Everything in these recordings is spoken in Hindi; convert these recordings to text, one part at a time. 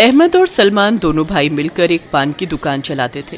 अहमद और सलमान दोनों भाई मिलकर एक पान की दुकान चलाते थे।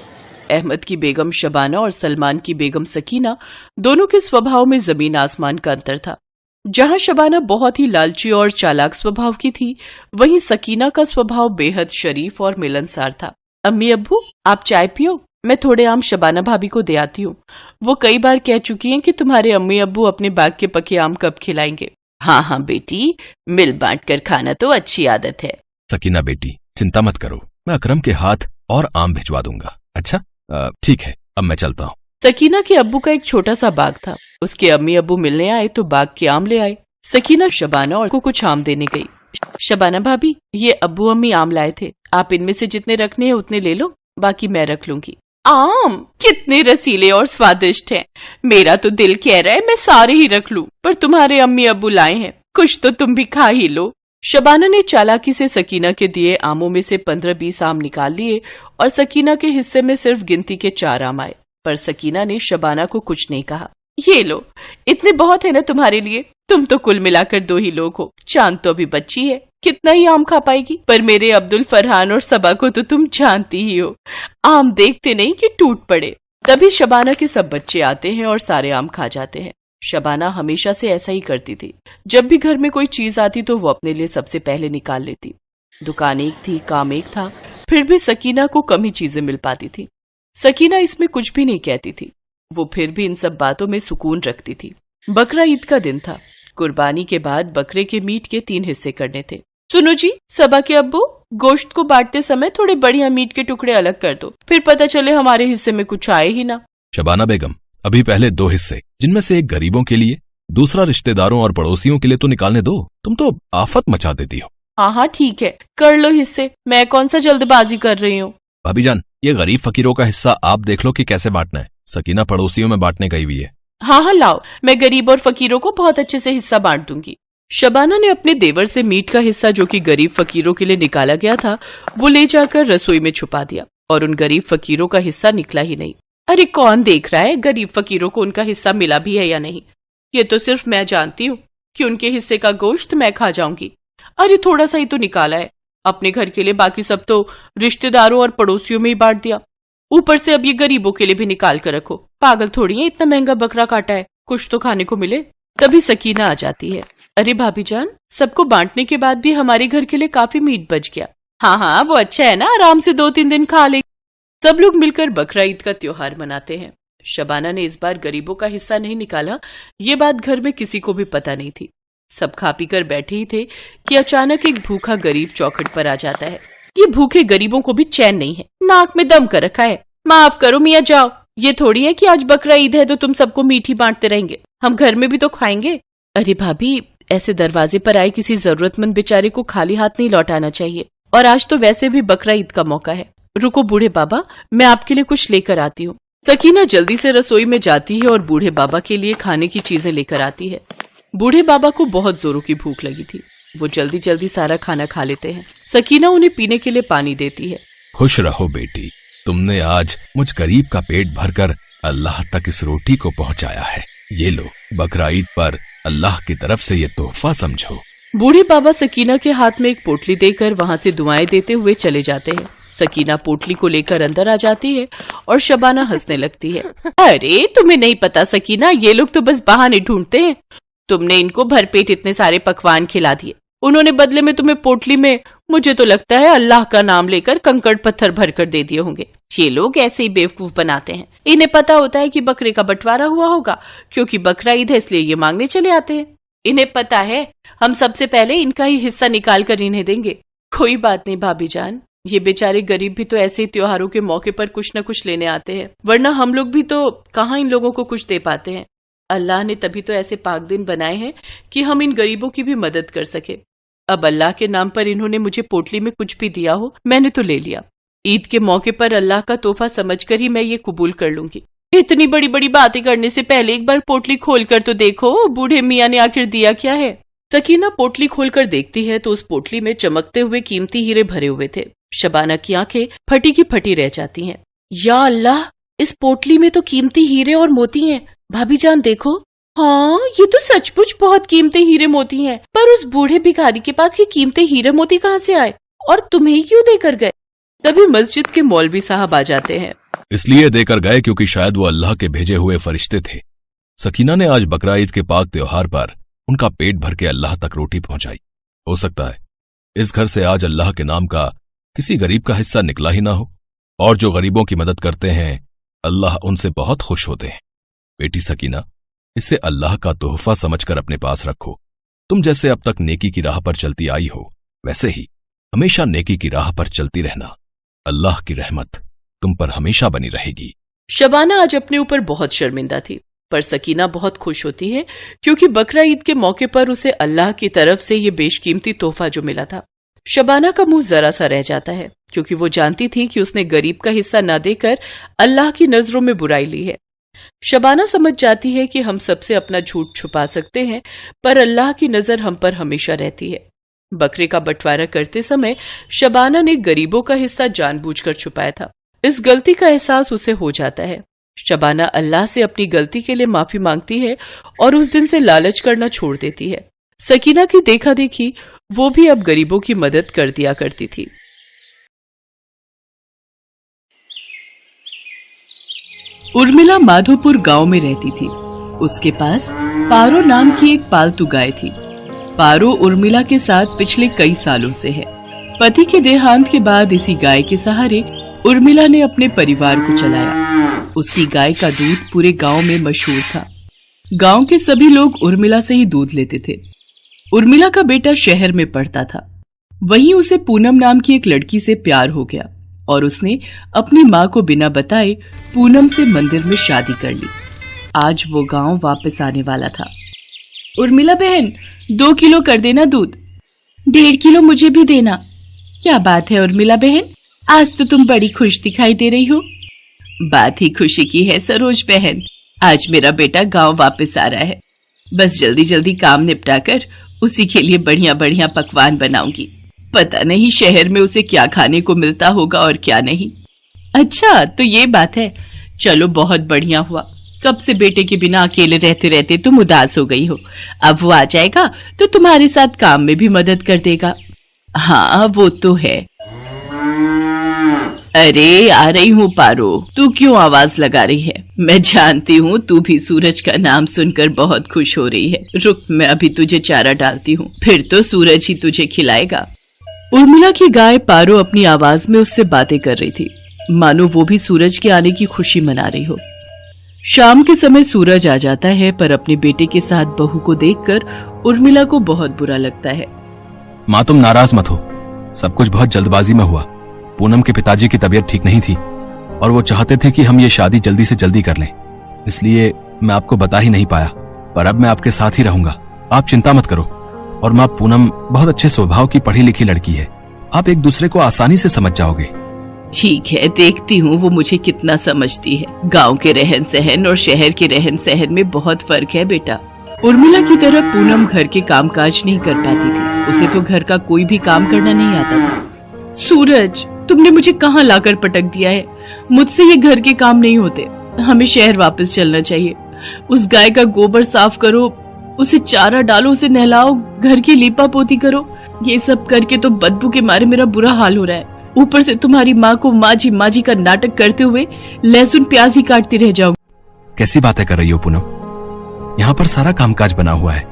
अहमद की बेगम शबाना और सलमान की बेगम सकीना दोनों के स्वभाव में जमीन आसमान का अंतर था। जहां शबाना बहुत ही लालची और चालाक स्वभाव की थी, वहीं सकीना का स्वभाव बेहद शरीफ और मिलनसार था। अम्मी अब्बू, आप चाय पियो, मैं थोड़े आम शबाना भाभी को दे आती हूँ। वो कई बार कह चुकी हैं कि तुम्हारे अम्मी अब्बू अपने बाग के पके आम कब खिलाएंगे। हाँ हाँ बेटी, मिल बांट कर खाना तो अच्छी आदत है। सकीना बेटी, चिंता मत करो, मैं अकरम के हाथ और आम भिजवा दूंगा। अच्छा ठीक है, अब मैं चलता हूँ। सकीना के अब्बू का एक छोटा सा बाग था। उसके अम्मी अब्बू मिलने आए तो बाग के आम ले आए। सकीना शबाना और को कुछ आम देने गई। शबाना भाभी, ये अब्बू अम्मी आम लाए थे, आप इनमें से जितने रखने हैं उतने ले लो, बाकी मैं रख लूंगी। आम कितने रसीले और स्वादिष्ट हैं। मेरा तो दिल कह रहा है मैं सारे ही रख लूं, पर तुम्हारे अम्मी अब्बू लाए हैं, कुछ तो तुम भी खा ही लो। शबाना ने चालाकी से सकीना के दिए आमों में से 15-20 आम निकाल लिए और सकीना के हिस्से में सिर्फ गिनती के 4 आम आए। पर सकीना ने शबाना को कुछ नहीं कहा। ये लो, इतने बहुत है ना तुम्हारे लिए, तुम तो कुल मिलाकर 2 ही लोग हो। चांद तो अभी बच्ची है, कितना ही आम खा पाएगी, पर मेरे अब्दुल फरहान और सबा को तो तुम जानती ही हो, आम देखते नहीं कि टूट पड़े। तभी शबाना के सब बच्चे आते हैं और सारे आम खा जाते हैं। शबाना हमेशा से ऐसा ही करती थी। जब भी घर में कोई चीज आती तो वो अपने लिए सबसे पहले निकाल लेती। दुकान एक थी, काम एक था, फिर भी सकीना को कम ही चीजें मिल पाती थी। सकीना इसमें कुछ भी नहीं कहती थी, वो फिर भी इन सब बातों में सुकून रखती थी। बकरा ईद का दिन था। कुर्बानी के बाद बकरे के मीट के 3 हिस्से करने थे। सुनो जी, सबा के अब्बू, गोश्त को बांटते समय थोड़े बढ़िया मीट के टुकड़े अलग कर दो, फिर पता चले हमारे हिस्से में कुछ आए ही ना। शबाना बेगम, अभी पहले 2 हिस्से, जिनमें से एक गरीबों के लिए, दूसरा रिश्तेदारों और पड़ोसियों के लिए तो निकालने दो, तुम तो आफत मचा देती हो। हाँ हाँ ठीक है, कर लो हिस्से, मैं कौन सा जल्दबाजी कर रही हूँ। भाभी जान, ये गरीब फकीरों का हिस्सा आप देख लो कि कैसे बांटना है। सकीना पड़ोसियों में बांटने गई हुई है। हाँ हाँ लाओ, मैं गरीब और फकीरों को बहुत अच्छे से हिस्सा बांट दूंगी। शबाना ने अपने देवर से मीट का हिस्सा, जो कि गरीब फकीरों के लिए निकाला गया था, वो ले जाकर रसोई में छुपा दिया और उन गरीब फकीरों का हिस्सा निकला ही नहीं। अरे कौन देख रहा है गरीब फकीरों को उनका हिस्सा मिला भी है या नहीं? ये तो सिर्फ मैं जानती हूँ कि उनके हिस्से का गोश्त मैं खा जाऊंगी। अरे थोड़ा सा ही तो निकाला है अपने घर के लिए, बाकी सब तो रिश्तेदारों और पड़ोसियों में ही बांट दिया। ऊपर से अब ये गरीबों के लिए भी निकाल कर रखो। पागल थोड़ी है, इतना महंगा बकरा काटा है, कुछ तो खाने को मिले। तभी सकीना आ जाती है। अरे भाभी जान, सबको बांटने के बाद भी हमारे घर के लिए काफी मीट बच गया। हाँ हाँ, वो अच्छा है ना, आराम से 2-3 दिन खा ले। सब लोग मिलकर बकरा ईद का त्योहार मनाते हैं। शबाना ने इस बार गरीबों का हिस्सा नहीं निकाला, ये बात घर में किसी को भी पता नहीं थी। सब खा पी कर बैठे ही थे कि अचानक एक भूखा गरीब चौखट पर आ जाता है। ये भूखे गरीबों को भी चैन नहीं है, नाक में दम कर रखा है। माफ करो मियाँ, जाओ, ये थोड़ी है कि आज बकरा ईद है तो तुम सबको मीठी बांटते रहेंगे, हम घर में भी तो खाएंगे। अरे भाभी, ऐसे दरवाजे पर आए किसी जरूरतमंद बेचारे को खाली हाथ नहीं लौटाना चाहिए, और आज तो वैसे भी बकरा ईद का मौका है। रुको बूढ़े बाबा, मैं आपके लिए कुछ लेकर आती हूँ। सकीना जल्दी से रसोई में जाती है और बूढ़े बाबा के लिए खाने की चीजें लेकर आती है। बूढ़े बाबा को बहुत जोरों की भूख लगी थी, वो जल्दी जल्दी सारा खाना खा लेते हैं। सकीना उन्हें पीने के लिए पानी देती है। खुश रहो बेटी, तुमने आज मुझ गरीब का पेट भरकर अल्लाह तक इस रोटी को पहुंचाया है। ये लो, बकरा ईद पर अल्लाह की तरफ से ये तोहफा समझो। बूढ़े बाबा सकीना के हाथ में एक पोटली देकर वहाँ से दुआएं देते हुए चले जाते हैं। सकीना पोटली को लेकर अंदर आ जाती है और शबाना हंसने लगती है। अरे तुम्हें नहीं पता सकीना, ये लोग तो बस बहाने ढूंढते हैं। तुमने इनको भरपेट इतने सारे पकवान खिला दिए, उन्होंने बदले में तुम्हें पोटली में, मुझे तो लगता है अल्लाह का नाम लेकर कंकड़ पत्थर भरकर दे दिए होंगे। ये लोग ऐसे ही बेवकूफ बनाते हैं, इन्हें पता होता है कि बकरे का बंटवारा हुआ होगा, क्योंकि बकरा ईद है इसलिए ये मांगने चले आते हैं। इन्हें पता है हम सबसे पहले इनका ही हिस्सा निकाल कर इन्हें देंगे। कोई बात नहीं भाभी जान, ये बेचारे गरीब भी तो ऐसे ही त्योहारों के मौके पर कुछ न कुछ लेने आते हैं, वरना हम लोग भी तो कहाँ इन लोगों को कुछ दे पाते हैं। अल्लाह ने तभी तो ऐसे पाक दिन बनाए हैं कि हम इन गरीबों की भी मदद कर सके। अब अल्लाह के नाम पर इन्होंने मुझे पोटली में कुछ भी दिया हो, मैंने तो ले लिया। ईद के मौके पर अल्लाह का तोहफा समझकर ही मैं ये कबूल कर लूंगी। इतनी बड़ी बड़ी बातें करने से पहले एक बार पोटली खोलकर तो देखो, बूढ़े मियाँ ने आखिर दिया क्या है। सकीना पोटली खोलकर देखती है तो उस पोटली में चमकते हुए कीमती हीरे भरे हुए थे। शबाना की आंखें फटी की फटी रह जाती हैं। या अल्लाह, इस पोटली में तो कीमती हीरे और मोती हैं। भाभी जान देखो, हाँ ये तो सचमुच बहुत कीमती हीरे मोती हैं, पर उस बूढ़े भिखारी के पास ये कीमती हीरे मोती कहाँ से आए? और तुम्हें क्यों देकर गए? तभी मस्जिद के मौलवी साहब आ जाते हैं। इसलिए देकर गए क्योंकि शायद वो अल्लाह के भेजे हुए फरिश्ते थे। सकीना ने आज बकरा ईद के पाक त्योहार पर उनका पेट भर के अल्लाह तक रोटी पहुंचाई। हो सकता है इस घर से आज अल्लाह के नाम का किसी गरीब का हिस्सा निकला ही ना हो, और जो गरीबों की मदद करते हैं अल्लाह उनसे बहुत खुश होते हैं। बेटी सकीना, इसे अल्लाह का तोहफा समझकर अपने पास रखो। तुम जैसे अब तक नेकी की राह पर चलती आई हो, वैसे ही हमेशा नेकी की राह पर चलती रहना। अल्लाह की रहमत तुम पर हमेशा बनी रहेगी। शबाना आज अपने ऊपर बहुत शर्मिंदा थी, पर सकीना बहुत खुश होती है क्योंकि बकरा ईद के मौके पर उसे अल्लाह की तरफ से ये बेशकीमती तोहफा जो मिला था। शबाना का मुंह जरा सा रह जाता है क्योंकि वो जानती थी कि उसने गरीब का हिस्सा न देकर अल्लाह की नजरों में बुराई ली है। शबाना समझ जाती है कि हम सबसे अपना झूठ छुपा सकते हैं, पर अल्लाह की नजर हम पर हमेशा रहती है। बकरे का बंटवारा करते समय शबाना ने गरीबों का हिस्सा जानबूझकर छुपाया था। इस गलती का एहसास उसे हो जाता है। शबाना अल्लाह से अपनी गलती के लिए माफी मांगती है और उस दिन से लालच करना छोड़ देती है। सकीना की देखा देखी वो भी अब गरीबों की मदद कर दिया करती थी। उर्मिला माधोपुर गांव में रहती थी। उसके पास पारो नाम की एक पालतू गाय थी। पारो उर्मिला के साथ पिछले कई सालों से है। पति के देहांत के बाद इसी गाय के सहारे उर्मिला ने अपने परिवार को चलाया। उसकी गाय का दूध पूरे गांव में मशहूर था। गांव के सभी लोग उर्मिला से ही दूध लेते थे। उर्मिला का बेटा शहर में पढ़ता था। वहीं उसे पूनम नाम की एक लड़की से प्यार हो गया और उसने अपनी माँ को बिना बताए पूनम से मंदिर में शादी कर ली। आज वो गांव वापस आने वाला था। उर्मिला बहन, 2 किलो कर देना दूध। 1.5 किलो मुझे भी देना। क्या बात है उर्मिला बहन, आज तो तुम बड़ी खुश दिखाई दे रही हो। बात ही खुशी की है सरोज बहन, आज मेरा बेटा गांव वापस आ रहा है। बस जल्दी जल्दी काम निपटा कर उसी के लिए बढ़िया बढ़िया पकवान बनाऊंगी। पता नहीं शहर में उसे क्या खाने को मिलता होगा और क्या नहीं। अच्छा तो ये बात है, चलो बहुत बढ़िया हुआ। कब से बेटे के बिना अकेले रहते रहते तुम उदास हो गई हो। अब वो आ जाएगा तो तुम्हारे साथ काम में भी मदद कर देगा। हाँ वो तो है। अरे आ रही हूँ पारो, तू क्यों आवाज लगा रही है? मैं जानती हूँ तू भी सूरज का नाम सुनकर बहुत खुश हो रही है। रुक, मैं अभी तुझे चारा डालती हूँ, फिर तो सूरज ही तुझे खिलाएगा। उर्मिला की गाय पारो अपनी आवाज में उससे बातें कर रही थी, मानो वो भी सूरज के आने की खुशी मना रही हो। शाम के समय सूरज आ जाता है, पर अपने बेटे के साथ बहू को देखकर उर्मिला को बहुत बुरा लगता है। माँ तुम नाराज मत हो, सब कुछ बहुत जल्दबाजी में हुआ। पूनम के पिताजी की तबीयत ठीक नहीं थी और वो चाहते थे कि हम ये शादी जल्दी से जल्दी कर लें, इसलिए मैं आपको बता ही नहीं पाया। पर अब मैं आपके साथ ही रहूंगा, आप चिंता मत करो। और माँ पूनम बहुत अच्छे स्वभाव की पढ़ी लिखी लड़की है, आप एक दूसरे को आसानी से समझ जाओगे। ठीक है, देखती हूँ वो मुझे कितना समझती है। गांव के रहन सहन और शहर के रहन सहन में बहुत फर्क है बेटा। उर्मिला की तरह पूनम घर के कामकाज नहीं कर पाती थी। उसे तो घर का कोई भी काम करना नहीं आता था। सूरज, तुमने मुझे कहाँ लाकर पटक दिया है? मुझसे ये घर के काम नहीं होते। हमें शहर वापस चलना चाहिए। उस गाय का गोबर साफ करो, उसे चारा डालो, उसे नहलाओ, घर की लीपा पोती करो। ये सब करके तो बदबू के मारे मेरा बुरा हाल हो रहा है। ऊपर से तुम्हारी माँ को माजी माजी का नाटक करते हुए लहसुन प्याज ही काटती रह जाऊंगी। कैसी बातें कर रही हो पूनम? यहाँ पर सारा कामकाज बना हुआ है।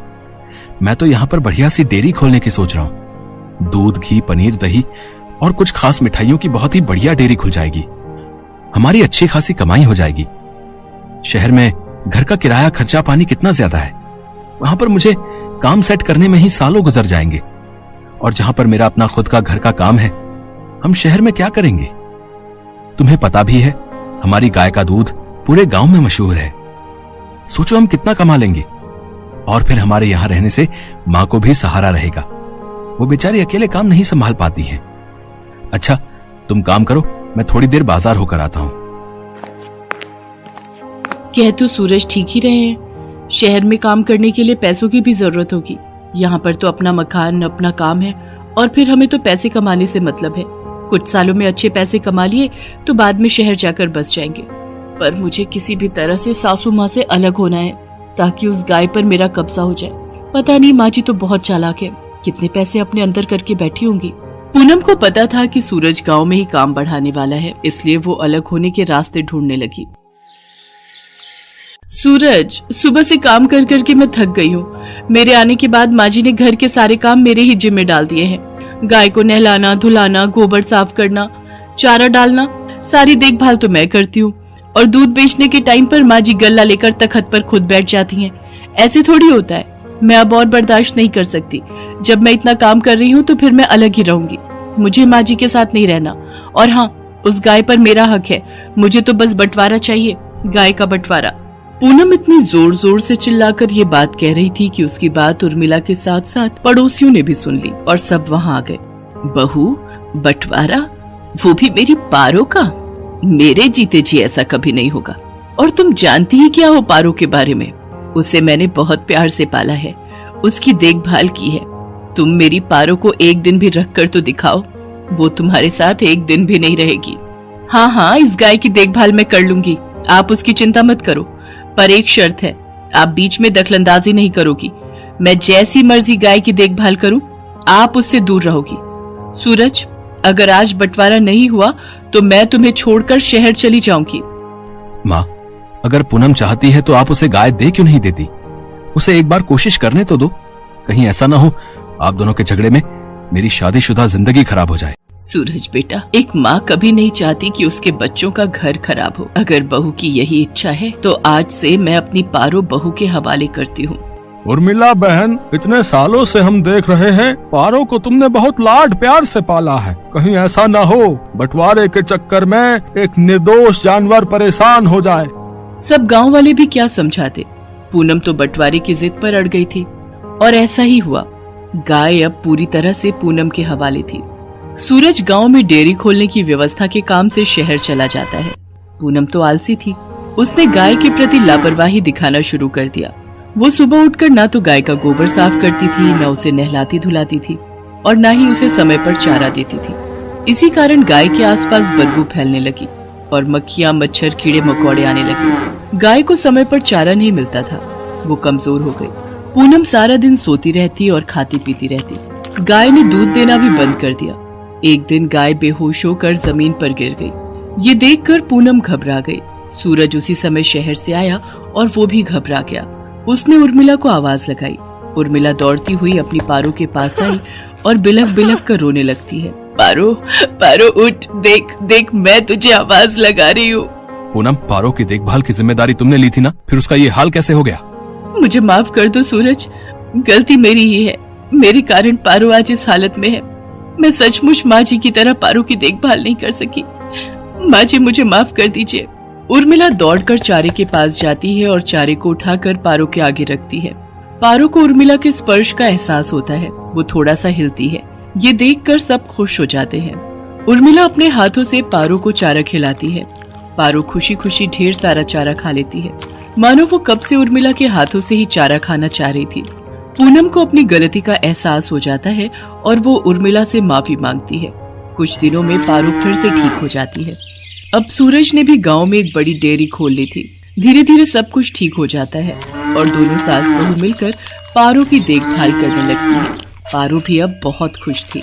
मैं तो यहाँ पर बढ़िया सी डेयरी खोलने की सोच रहा हूँ। दूध, घी, पनीर, दही और कुछ खास मिठाइयों की बहुत ही बढ़िया डेयरी खुल जाएगी। हमारी अच्छी खासी कमाई हो जाएगी। शहर में घर का किराया, खर्चा पानी कितना ज्यादा है। वहां पर मुझे काम सेट करने में ही सालों गुजर जाएंगे। और जहां पर मेरा अपना खुद का घर का काम है, हम शहर में क्या करेंगे? तुम्हें पता भी है हमारी गाय का दूध पूरे गांव में मशहूर है। सोचो हम कितना कमा लेंगे। और फिर हमारे यहाँ रहने से माँ को भी सहारा रहेगा। वो बेचारी अकेले काम नहीं संभाल पाती है। अच्छा तुम काम करो, मैं थोड़ी देर बाजार होकर आता हूँ। कह तो सूरज ठीक ही रहे हैं। शहर में काम करने के लिए पैसों की भी जरूरत होगी। यहाँ पर तो अपना मकान, अपना काम है और फिर हमें तो पैसे कमाने से मतलब है। कुछ सालों में अच्छे पैसे कमा लिए तो बाद में शहर जाकर बस जाएंगे। पर मुझे किसी भी तरह से सासू माँ से अलग होना है ताकि उस गाय पर मेरा कब्जा हो जाए। पता नहीं, माँ जी तो बहुत चालाक है, कितने पैसे अपने अंदर करके बैठी होंगी। पूनम को पता था कि सूरज गांव में ही काम बढ़ाने वाला है, इसलिए वो अलग होने के रास्ते ढूंढने लगी। सूरज, सुबह से काम कर करके मैं थक गई हूँ। मेरे आने के बाद माँ जी ने घर के सारे काम मेरे ही जिम्मे डाल दिए हैं। गाय को नहलाना, धुलाना, गोबर साफ करना, चारा डालना, सारी देखभाल तो मैं करती हूँ। और दूध बेचने के टाइम पर माँ जी गल्ला लेकर तख्त पर खुद बैठ जाती हैं। ऐसे थोड़ी होता है। मैं अब और बर्दाश्त नहीं कर सकती। जब मैं इतना काम कर रही हूँ तो फिर मैं अलग ही रहूंगी। मुझे माँ जी के साथ नहीं रहना। और हाँ, उस गाय पर मेरा हक है। मुझे तो बस बंटवारा चाहिए, गाय का बंटवारा। पूनम इतनी जोर जोर से चिल्लाकर ये बात कह रही थी कि उसकी बात उर्मिला के साथ साथ पड़ोसियों ने भी सुन ली और सब वहाँ आ गए। बहू, बंटवारा? वो भी मेरी पारो का? मेरे जीते जी ऐसा कभी नहीं होगा। और तुम जानती ही क्या हो पारो के बारे में? उसे मैंने बहुत प्यार से पाला है, उसकी देखभाल की है। तुम मेरी पारो को एक दिन भी रख कर तो दिखाओ, वो तुम्हारे साथ एक दिन भी नहीं रहेगी। हाँ हाँ, इस गाय की देखभाल मैं कर लूंगी, आप उसकी चिंता मत करो। पर एक शर्त है, आप बीच में दखलंदाजी नहीं करोगी। मैं जैसी मर्जी गाय की देखभाल करूं, आप उससे दूर रहोगी। सूरज, अगर आज बंटवारा नहीं हुआ तो मैं तुम्हें छोड़कर शहर चली जाऊंगी। माँ, अगर पूनम चाहती है तो आप उसे गाय दे क्यों नहीं देती? उसे एक बार कोशिश करने तो दो। कहीं ऐसा ना हो आप दोनों के झगड़े में मेरी शादीशुदा जिंदगी खराब हो जाए। सूरज बेटा, एक माँ कभी नहीं चाहती कि उसके बच्चों का घर खराब हो। अगर बहू की यही इच्छा है तो आज से मैं अपनी पारो बहू के हवाले करती हूँ। उर्मिला बहन, इतने सालों से हम देख रहे हैं पारो को तुमने बहुत लाड प्यार से पाला है। कहीं ऐसा ना हो बंटवारे के चक्कर में एक निर्दोष जानवर परेशान हो जाए। सब गांव वाले भी क्या समझाते। पूनम तो बंटवारे की जिद पर अड़ गई थी और ऐसा ही हुआ। गाय अब पूरी तरह से पूनम के हवाले थी। सूरज गांव में डेयरी खोलने की व्यवस्था के काम से शहर चला जाता है। पूनम तो आलसी थी, उसने गाय के प्रति लापरवाही दिखाना शुरू कर दिया। वो सुबह उठकर ना तो गाय का गोबर साफ करती थी, न उसे नहलाती धुलाती थी और न ही उसे समय पर चारा देती थी। इसी कारण गाय के आसपास बदबू फैलने लगी और मक्खियां, मच्छर, कीड़े मकोड़े आने लगे। गाय को समय पर चारा नहीं मिलता था, वो कमजोर हो गई। पूनम सारा दिन सोती रहती और खाती पीती रहती। गाय ने दूध देना भी बंद कर दिया। एक दिन गाय बेहोश होकर जमीन पर गिर गई। ये देखकर पूनम घबरा गई। सूरज उसी समय शहर से आया और वो भी घबरा गया। उसने उर्मिला को आवाज लगाई। उर्मिला दौड़ती हुई अपनी पारो के पास आई और बिलख बिलख कर रोने लगती है। पारो, पारो उठ, देख देख, मैं तुझे आवाज लगा रही हूँ। पूनम, पारो की देखभाल की जिम्मेदारी तुमने ली थी ना, फिर उसका ये हाल कैसे हो गया? मुझे माफ कर दो सूरज, गलती मेरी ही है। मेरे कारण पारो आज इस हालत में है। मैं सचमुच माँ जी की तरह पारो की देखभाल नहीं कर सकी। माँ जी, मुझे माफ कर दीजिए। उर्मिला दौड़कर चारे के पास जाती है और चारे को उठाकर पारो के आगे रखती है। पारो को उर्मिला के स्पर्श का एहसास होता है, वो थोड़ा सा हिलती है। ये देखकर सब खुश हो जाते हैं। उर्मिला अपने हाथों से पारो को चारा खिलाती है। पारो खुशी खुशी ढेर सारा चारा खा लेती है, मानो वो कब से उर्मिला के हाथों से ही चारा खाना चाह रही थी। पूनम को अपनी गलती का एहसास हो जाता है और वो उर्मिला से माफी मांगती है। कुछ दिनों में पारो फिर से ठीक हो जाती है। अब सूरज ने भी गांव में एक बड़ी डेयरी खोल ली थी। धीरे धीरे सब कुछ ठीक हो जाता है और दोनों सास बहू मिलकर पारो की देखभाल करने लगती है। पारो भी अब बहुत खुश थी।